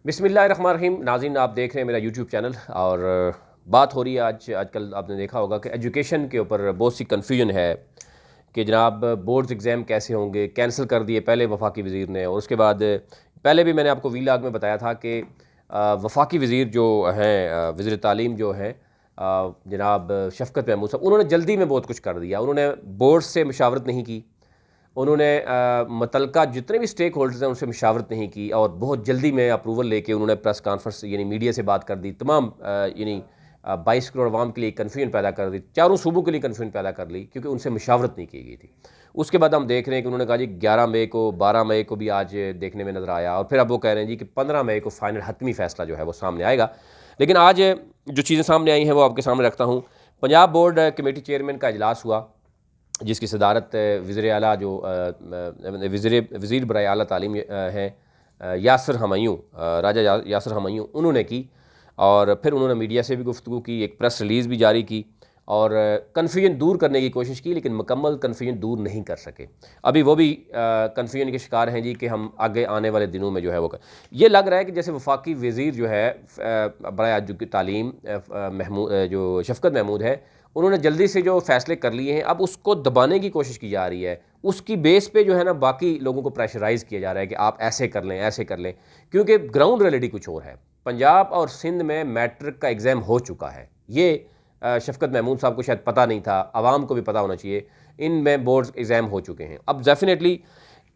बिस्मिल्लाहिर्रहमानिर्रहीम। नाज़रीन, आप देख रहे हैं मेरा यूट्यूब चैनल और बात हो रही है आजकल आपने देखा होगा कि एजुकेशन के ऊपर बहुत सी कन्फ्यूजन है कि जनाब बोर्ड्स एग्ज़ाम कैसे होंगे। कैंसिल कर दिए पहले वफाकी वज़ीर ने, और उसके बाद पहले भी मैंने आपको वीलाग में बताया था कि वफाकी वज़ीर जो हैं, वज़ीर तालीम जो हैं, जनाब शफ़कत महमूद साहब, उन्होंने जल्दी में बहुत कुछ कर दिया। उन्होंने बोर्ड से मशावरत नहीं की, उन्होंने मुतलका जितने भी स्टेक होल्डर्स हैं उनसे मशावरत नहीं की और बहुत जल्दी में अप्रूवल लेके उन्होंने प्रेस कॉन्फ्रेंस यानी मीडिया से बात कर दी। तमाम यानी 22 करोड़ आवाम के लिए कन्फ्यूजन पैदा कर दी, चारों सूबों के लिए कन्फ्यूजन पैदा कर ली, क्योंकि उनसे मशावरत नहीं की गई थी। उसके बाद हम देख रहे हैं कि उन्होंने कहा जी 11 मई को, 12 मई को भी आज देखने में नज़र आया, और फिर अब वो कह रहे हैं जी कि 15 मई को फाइनल हतमी फैसला जो है वो सामने आएगा। लेकिन आज जो चीज़ें सामने आई हैं वो आपके सामने रखता हूँ। पंजाब बोर्ड कमेटी चेयरमैन का इजलास हुआ, जिसकी सदारत वज़ीर आला जो वज़ीर बराए आला तालीम हैं यासिर हमैयूं, राजा यासिर हमैयूं, उन्होंने की। और फिर उन्होंने मीडिया से भी गुफ्तगू की, एक प्रेस रिलीज़ भी जारी की और कन्फ्यूजन दूर करने की कोशिश की, लेकिन मुकम्मल कन्फ्यूजन दूर नहीं कर सके। अभी वो भी कन्फ्यूजन के शिकार हैं जी कि हम आगे आने वाले दिनों में जो है वो ये लग रहा है कि जैसे वफाकी वज़ीर जो है बराए तालीम जो शफ़कत महमूद है, उन्होंने जल्दी से जो फ़ैसले कर लिए हैं, अब उसको दबाने की कोशिश की जा रही है। उसकी बेस पे जो है ना बाकी लोगों को प्रेशराइज़ किया जा रहा है कि आप ऐसे कर लें, ऐसे कर लें, क्योंकि ग्राउंड रियलिटी कुछ और है। पंजाब और सिंध में मैट्रिक का एग्ज़ाम हो चुका है। ये शफ़कत महमूद साहब को शायद पता नहीं था, आवाम को भी पता होना चाहिए। इनमें बोर्ड्स एग्ज़ाम हो चुके हैं। अब डेफिनेटली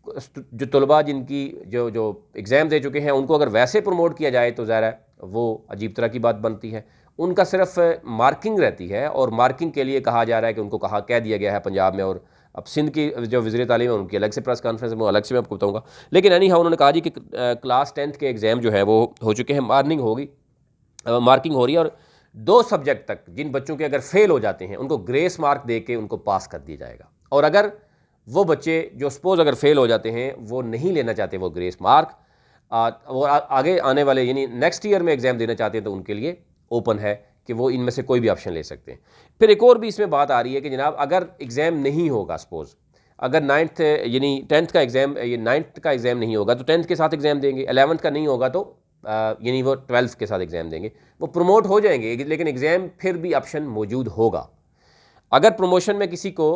जो तलबा जिनकी जो जो एग्ज़ाम दे चुके हैं, उनको अगर वैसे प्रमोट किया जाए तो ज़ाहिर है वो अजीब तरह की बात बनती है। उनका सिर्फ मार्किंग रहती है, और मार्किंग के लिए कहा जा रहा है कि उनको कह दिया गया है पंजाब में। और अब सिंध की जो वज़ीर तालीम है उनकी अलग से प्रेस कॉन्फ्रेंस में, अलग से मैं आपको बताऊँगा। लेकिन एनी हाउ उन्होंने कहा जी कि क्लास 10th के एग्ज़ाम जो है वो हो चुके हैं, मार्किंग हो रही है, और 2 सब्जेक्ट तक जिन बच्चों के अगर फेल हो जाते हैं उनको ग्रेस मार्क दे के उनको पास कर दिया जाएगा। और अगर वो बच्चे जो सपोज़ अगर फेल हो जाते हैं, वो नहीं लेना चाहते वो ग्रेस मार्क, वो आगे आने वाले यानी नेक्स्ट ईयर में एग्ज़ाम देना चाहते हैं, तो उनके लिए ओपन है कि वो इनमें से कोई भी ऑप्शन ले सकते हैं। फिर एक और भी इसमें बात आ रही है कि जनाब अगर एग्ज़ाम नहीं होगा, सपोज़ अगर 9th यानी 10th का एग्ज़ाम, ये 9th का एग्ज़ाम नहीं होगा तो 10th के साथ एग्ज़ाम देंगे, 11th का नहीं होगा तो यानी वो 12th के साथ एग्ज़ाम देंगे। वो प्रमोट हो जाएंगे, लेकिन एग्ज़ाम फिर भी ऑप्शन मौजूद होगा। अगर प्रमोशन में किसी को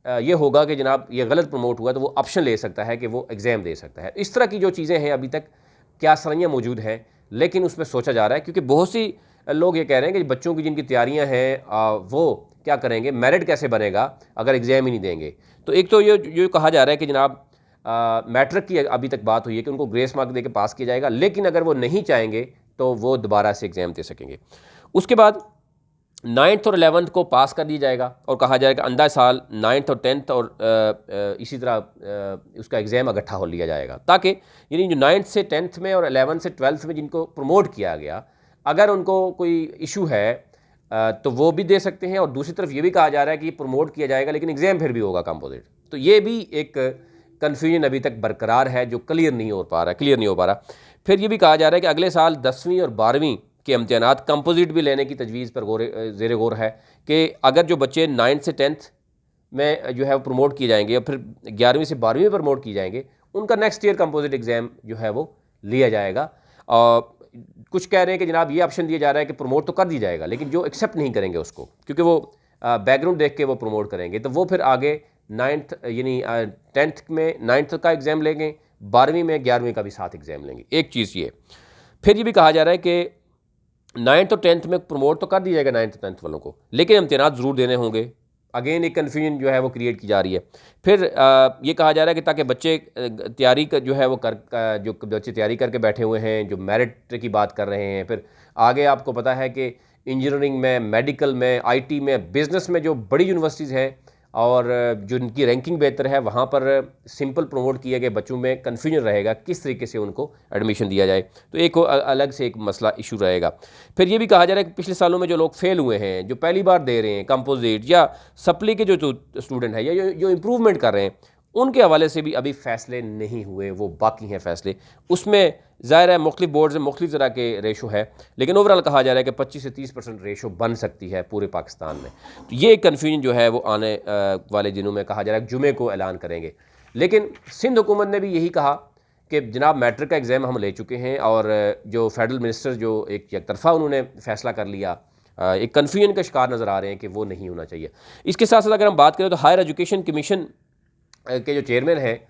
ये होगा कि जनाब ये गलत प्रमोट हुआ, तो वो ऑप्शन ले सकता है कि वो एग्ज़ाम दे सकता है। इस तरह की जो चीज़ें हैं अभी तक क्या सरैयाँ मौजूद हैं, लेकिन उसमें सोचा जा रहा है, क्योंकि बहुत सी लोग ये कह रहे हैं कि बच्चों की जिनकी तैयारियां हैं वो क्या करेंगे, मेरिट कैसे बनेगा अगर एग्ज़ाम ही नहीं देंगे। तो एक तो ये कहा जा रहा है कि जनाब मैट्रिक की अभी तक बात हुई है कि उनको ग्रेस मार्क दे के पास किया जाएगा, लेकिन अगर वो नहीं चाहेंगे तो वो दोबारा से एग्ज़ाम दे सकेंगे। उसके बाद 9th और 11th को पास कर दिया जाएगा और कहा जाएगा अंदा साल 9th और 10th और इसी तरह उसका एग्ज़ाम इकट्ठा हो लिया जाएगा, ताकि यानी जो 9th से 10th में और 11th से 12th में जिनको प्रमोट किया गया, अगर उनको कोई इशू है तो वो भी दे सकते हैं। और दूसरी तरफ ये भी कहा जा रहा है कि प्रमोट किया जाएगा लेकिन एग्ज़ाम फिर भी होगा कंपोजिट। तो ये भी एक कन्फ्यूजन अभी तक बरकरार है जो क्लियर नहीं हो पा रहा। फिर ये भी कहा जा रहा है कि अगले साल 10वीं और 12वीं के इम्तिहानात कंपोजिट भी लेने की तजवीज़ पर ज़ेर गौर है कि अगर जो बच्चे 9th से 10th में जो है वो प्रमोट किए जाएंगे और फिर 11वीं से 12वीं में प्रमोट किए जाएंगे, उनका नेक्स्ट ईयर कंपोजिट एग्ज़ाम जो है वो लिया जाएगा। और कुछ कह रहे हैं कि जनाब ये ऑप्शन दिया जा रहा है कि प्रमोट तो कर दी जाएगा, लेकिन जो एक्सेप्ट नहीं करेंगे उसको, क्योंकि वो बैकग्राउंड देख के वो प्रमोट करेंगे, तो वो फिर आगे 9th यानी 10th में 9th का एग्ज़ाम लेंगे, 12वीं में 11वीं का भी साथ एग्ज़ाम लेंगे। एक चीज़ ये। फिर ये भी कहा जा रहा है कि 9th और 10th में प्रमोट तो कर दिया जाएगा 9th 10th वालों को, लेकिन इम्तिहानात ज़रूर देने होंगे। अगेन एक कन्फ्यूजन जो है वो क्रिएट की जा रही है। फिर ये कहा जा रहा है कि ताकि बच्चे तैयारी का जो है वो जो बच्चे तैयारी करके बैठे हुए हैं, जो मेरिट की बात कर रहे हैं, फिर आगे आपको पता है कि इंजीनियरिंग में, मेडिकल में, IT में, बिज़नेस में जो बड़ी यूनिवर्सिटीज़ हैं और जो उनकी रैंकिंग बेहतर है, वहाँ पर सिंपल प्रमोट किए गए बच्चों में कन्फ्यूजन रहेगा किस तरीके से उनको एडमिशन दिया जाए। तो एक अलग से एक मसला इशू रहेगा। फिर ये भी कहा जा रहा है कि पिछले सालों में जो लोग फेल हुए हैं, जो पहली बार दे रहे हैं कंपोजिट या सप्ली के जो स्टूडेंट है या जो इम्प्रूवमेंट कर रहे हैं, उनके हवाले से भी अभी फ़ैसले नहीं हुए, वो बाकी हैं फ़ैसले। उसमें ज़ाहिर है मुख्तलिफ बोर्ड से मुख्तलिफ तरह के रेशो है, लेकिन ओवरऑल कहा जा रहा है कि 25 से 30% रेशो बन सकती है पूरे पाकिस्तान में। तो ये कन्फ्यूजन जो है वो आने वाले दिनों में कहा जा रहा है जुमे को ऐलान करेंगे। लेकिन सिंध हुकूमत ने भी यही कहा कि जनाब मैट्रिक का एग्ज़ाम हम ले चुके हैं और जो फेडरल मिनिस्टर जो एक तरफा उन्होंने फ़ैसला कर लिया, एक कन्फ्यूजन का शिकार नज़र आ रहे हैं कि वो नहीं होना चाहिए। इसके साथ साथ अगर हम बात करें तो हायर एजुकेशन कमीशन के जो चेयरमैन हैं,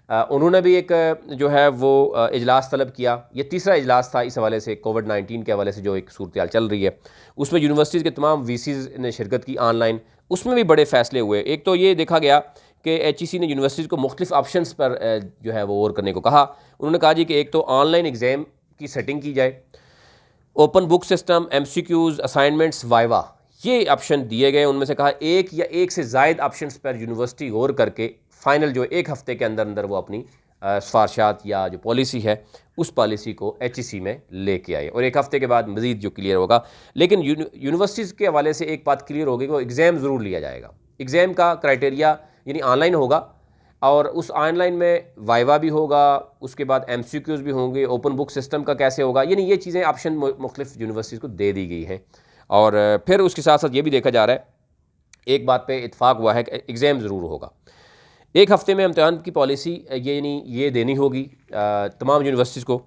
उन्होंने भी एक जो है वो इजलास तलब किया। ये तीसरा इजलास था इस हवाले से, कोविड-19 के हवाले से जो एक सूरत चल रही है, उसमें यूनिवर्सिटीज़ के तमाम वीसीज़ ने शिरकत की ऑनलाइन। उसमें भी बड़े फ़ैसले हुए। एक तो ये देखा गया कि HEC ने यूनिवर्सिटीज़ को मुख्तलिफ ऑप्शंस पर जो है वो और करने को कहा। उन्होंने कहा जी कि एक तो ऑनलाइन एग्ज़ाम की सेटिंग की जाए, open book system, MCQs, assignments, viva, ये ऑप्शन दिए गए। उनमें से कहा एक या एक से ज़ायद ऑप्शंस पर यूनिवर्सिटी गौर करके फ़ाइनल जो एक हफ़्ते के अंदर अंदर वो अपनी सिफारशात या जो पॉलिसी है उस पॉलिसी को HEC में लेके आए और एक हफ़्ते के बाद मज़ीद जो क्लियर होगा। लेकिन यूनिवर्सिटीज़ के हवाले से एक बात क्लियर होगी कि वो एग्ज़ाम ज़रूर लिया जाएगा। एग्ज़ाम का क्राइटेरिया यानी ऑनलाइन होगा और उस ऑनलाइन में वाइवा भी होगा, उसके बाद MCQs भी होंगे, ओपन बुक सिस्टम का कैसे होगा, यानी ये चीज़ें ऑप्शन मुख्तलिफ यूनिवर्सिटीज़ को दे दी गई हैं। और फिर उसके साथ साथ ये भी देखा जा रहा है, एक बात पे इत्फाक हुआ है कि एग्ज़ाम ज़रूर होगा। एक हफ़्ते में इम्तिहान की पॉलिसी ये देनी होगी तमाम यूनिवर्सिटीज़ को।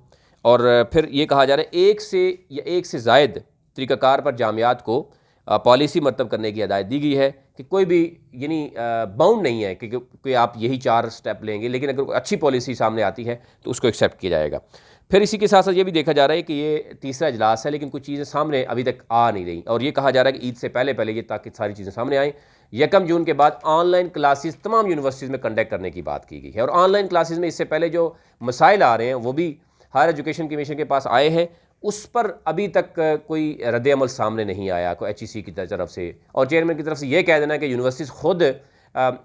और फिर ये कहा जा रहा है एक से ज़ायद तरीक़ाकार पर जामियात को पॉलिसी मरतब करने की हिदायत दी गई है कि कोई भी यानी बाउंड नहीं है कि आप यही 4 स्टेप लेंगे, लेकिन अगर कोई अच्छी पॉलिसी सामने आती है तो उसको एक्सेप्ट किया जाएगा। फिर इसी के साथ साथ ये भी देखा जा रहा है कि ये तीसरा इजलास है, लेकिन कुछ चीज़ें सामने अभी तक आ नहीं रही और ये कहा जा रहा है कि ईद से पहले ये ताकि सारी चीज़ें सामने आएँ। 1 जून के बाद ऑनलाइन क्लासेस तमाम यूनिवर्सिटीज़ में कंडक्ट करने की बात की गई है और ऑनलाइन क्लासेस में इससे पहले जो मसाइल आ रहे हैं वो भी हायर एजुकेशन कमीशन के पास आए हैं, उस पर अभी तक कोई रद्द अमल सामने नहीं आया कोई HEC की तरफ से। और चेयरमैन की तरफ से ये कह देना कि यूनिवर्सिटीज़ खुद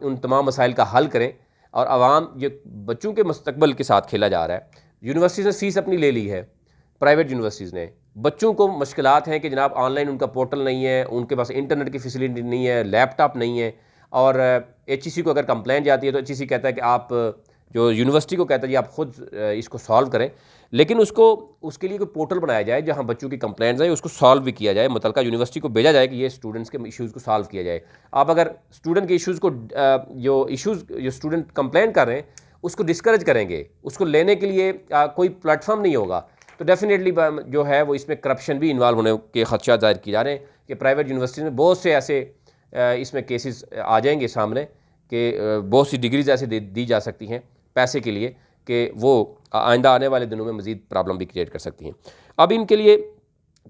उन तमाम मसाइल का हल करें और आवाम जो बच्चों के मुस्तकबिल के साथ खेला जा रहा है। यूनिवर्सिटीज़ ने फ़ीस अपनी ले ली है, प्राइवेट यूनिवर्सिटीज़ ने। बच्चों को मुश्किलात हैं कि जनाब ऑनलाइन उनका पोर्टल नहीं है, उनके पास इंटरनेट की फैसिलिटी नहीं है, लैपटॉप नहीं है और HEC को अगर कंप्लेंट जाती है तो HEC कहता है कि आप जो यूनिवर्सिटी को कहता है जी आप खुद इसको सॉल्व करें, लेकिन उसके लिए कोई पोर्टल बनाया जाए जहां बच्चों की कंप्लेंट्स आए, उसको सॉल्व भी किया जाए, मुतलका यूनिवर्सिटी को भेजा जाए कि ये स्टूडेंट्स के इश्यूज़ को सॉल्व किया जाए। आप अगर स्टूडेंट के इश्यूज़ को जो स्टूडेंट कंप्लेंट कर रहे हैं उसको डिस्करेज करेंगे, उसको लेने के लिए कोई प्लेटफॉर्म नहीं होगा, तो डेफिनेटली जो है वो इसमें करप्शन भी इन्वॉल्व होने के खदशात ज़ाहिर किए जा रहे हैं कि प्राइवेट यूनिवर्सिटी में बहुत से ऐसे इसमें केसेस आ जाएंगे सामने कि बहुत सी डिग्रीज ऐसे दी जा सकती हैं पैसे के लिए कि वो आइंदा आने वाले दिनों में मज़ीद प्रॉब्लम भी क्रिएट कर सकती हैं। अब इनके लिए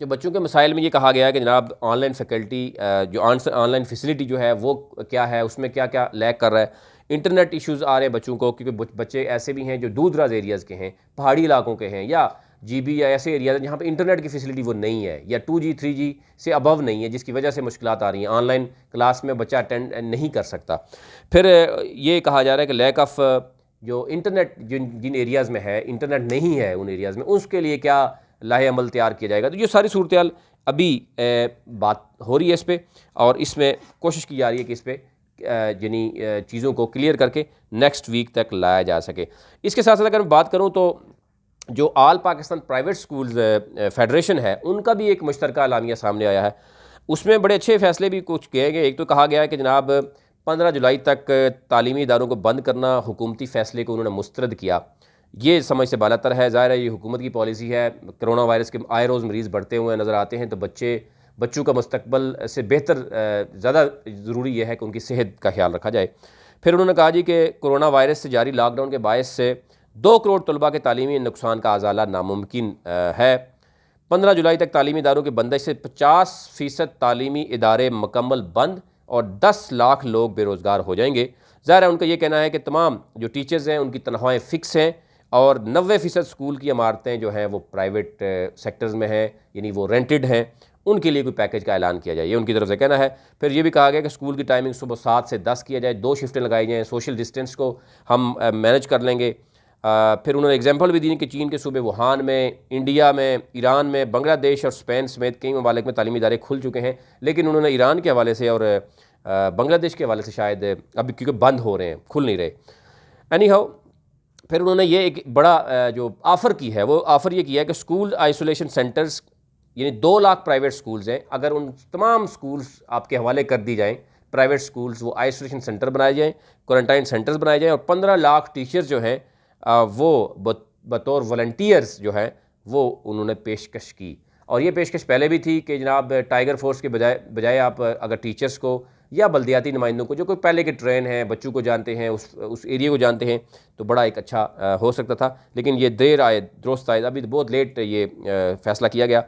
जो बच्चों के मसाइल में ये कहा गया है कि जनाब ऑनलाइन फैकल्टी जो ऑनलाइन फैसिलिटी जो है वो क्या है, उसमें क्या क्या लैक कर रहा है। इंटरनेट इश्यूज़ आ रहे हैं बच्चों को, क्योंकि बच्चे ऐसे भी हैं जो दूर दराज एरियाज़ के हैं, पहाड़ी इलाकों के हैं या GB या ऐसे एरियाज जहाँ पे इंटरनेट की फैसिलिटी वो नहीं है या 2G 3G से अबव नहीं है, जिसकी वजह से मुश्किलात आ रही हैं, ऑनलाइन क्लास में बच्चा अटेंड नहीं कर सकता। फिर ये कहा जा रहा है कि लैक ऑफ जो इंटरनेट जिन एरियाज़ में है, इंटरनेट नहीं है उन एरियाज़ में, उसके लिए क्या लाहे अमल तैयार किया जाएगा। तो ये सारी सूरत अभी बात हो रही है इस पर और इसमें कोशिश की जा रही है कि इस पर यानी चीज़ों को क्लियर करके नेक्स्ट वीक तक लाया जा सके। इसके साथ साथ अगर मैं बात करूँ तो जो all Pakistan private schools federation है, उनका भी एक मुश्तरका एलामिया सामने आया है। उसमें बड़े अच्छे फ़ैसले भी कुछ किए गए। एक तो कहा गया है कि जनाब 15 जुलाई तक तालीमी इदारों को बंद करना, हुकूमती फ़ैसले को उन्होंने मुस्तरद किया। ये समझ से बालातर है, ज़ाहिर है ये हुकूमत की पॉलिसी है। कोरोना वायरस के आए रोज़ मरीज़ बढ़ते हुए नज़र आते हैं, तो बच्चों का मुस्तकबल से बेहतर ज़्यादा ज़रूरी यह है कि उनकी सेहत का ख्याल रखा जाए। फिर उन्होंने कहा जी कि कोरोना वायरस से जारी लॉकडाउन के बायस से 2 करोड़ तलबा के तालीमी नुकसान का अज़ाला नामुमकिन है। 15 जुलाई तक तालीमी इदारों के बंदिश से 50% तालीमी इदारे मुकम्मल बंद और 10 लाख लोग बेरोज़गार हो जाएंगे। ज़ाहिर है उनका ये कहना है कि तमाम जो टीचर्स हैं उनकी तनख्वाहें फ़िक्स हैं और 90% स्कूल की इमारतें जो हैं वो प्राइवेट सेक्टर्स में हैं, यानी वो रेंटेड हैं, उनके लिए कोई पैकेज का ऐलान किया जाए, ये उनकी तरफ से कहना है। फिर ये भी कहा गया कि स्कूल की टाइमिंग सुबह 7 से 10 किया जाए, 2 शिफ्टें लगाई जाएँ, सोशल डिस्टेंस को हम मैनेज कर लेंगे। फिर उन्होंने एग्जांपल भी दी कि चीन के सूबे वुहान में, इंडिया में, ईरान में, बांग्लादेश और स्पेन समेत कई ममालिक में तालीमी इदारे खुल चुके हैं, लेकिन उन्होंने ईरान के हवाले से और बांग्लादेश के हवाले से शायद अभी क्योंकि बंद हो रहे हैं, खुल नहीं रहे। एनी हाउ फिर उन्होंने ये एक बड़ा जो ऑफ़र की है, वो ऑफ़र ये किया है कि स्कूल आइसोलेशन सेंटर्स, यानी 2 लाख प्राइवेट स्कूल्स हैं, अगर उन तमाम स्कूल्स आपके हवाले कर दी जाएँ, प्राइवेट स्कूल्स, वो आइसोलेशन सेंटर बनाए जाएँ, क्वारंटाइन सेंटर्स बनाए जाएँ और 15 लाख टीचर्स जो हैं वो बतौर वॉलंटियर्स जो है वो उन्होंने पेशकश की। और ये पेशकश पहले भी थी कि जनाब टाइगर फोर्स के बजाय आप अगर टीचर्स को या बल्दियाती नुमाइंदों को जो कोई पहले के ट्रेन हैं, बच्चों को जानते हैं, उस एरिया को जानते हैं, तो बड़ा एक अच्छा हो सकता था। लेकिन ये देर आए दुरुस्त आए, अभी तो बहुत लेट ये फ़ैसला किया गया।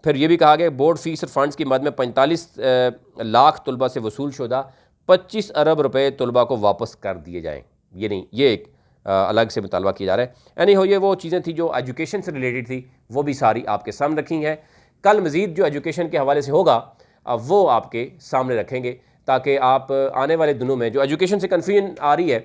फिर ये भी कहा गया बोर्ड फीस और फंड्स की मद में 45 लाख तलबा से वसूल शुदा 25 अरब रुपए तलबा को वापस कर दिए जाएँ। ये नहीं, ये एक अलग से मुतालबा किया जा रहा है। एनी हो, ये वो चीज़ें थी जो एजुकेशन से रिलेटेड थी, वो भी सारी आपके सामने रखी हैं। कल मज़ीद जो एजुकेशन के हवाले से होगा वो आपके सामने रखेंगे, ताकि आप आने वाले दिनों में जो एजुकेशन से कन्फ्यूजन आ रही है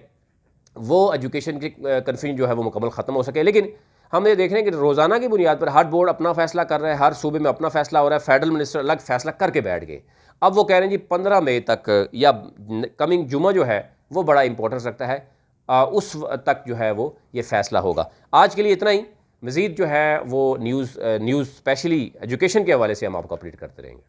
वो एजुकेशन की कन्फ्यूजन जो है वो मुकम्मल ख़त्म हो सके। लेकिन हम ये देख रहे हैं कि रोज़ाना की बुनियाद पर हर बोर्ड अपना फ़ैसला कर रहा है, हर सूबे में अपना फ़ैसला हो रहा है। फेडरल मिनिस्टर अलग फ़ैसला करके बैठ गए। अब वो कह रहे हैं जी 15 मई तक या कमिंग जुमा जो है वो बड़ा इंपॉर्टेंस रखता है, उस तक जो है वो ये फ़ैसला होगा। आज के लिए इतना ही। मज़ीद जो है वो न्यूज़ स्पेशली एजुकेशन के हवाले से हम आपको अपडेट करते रहेंगे।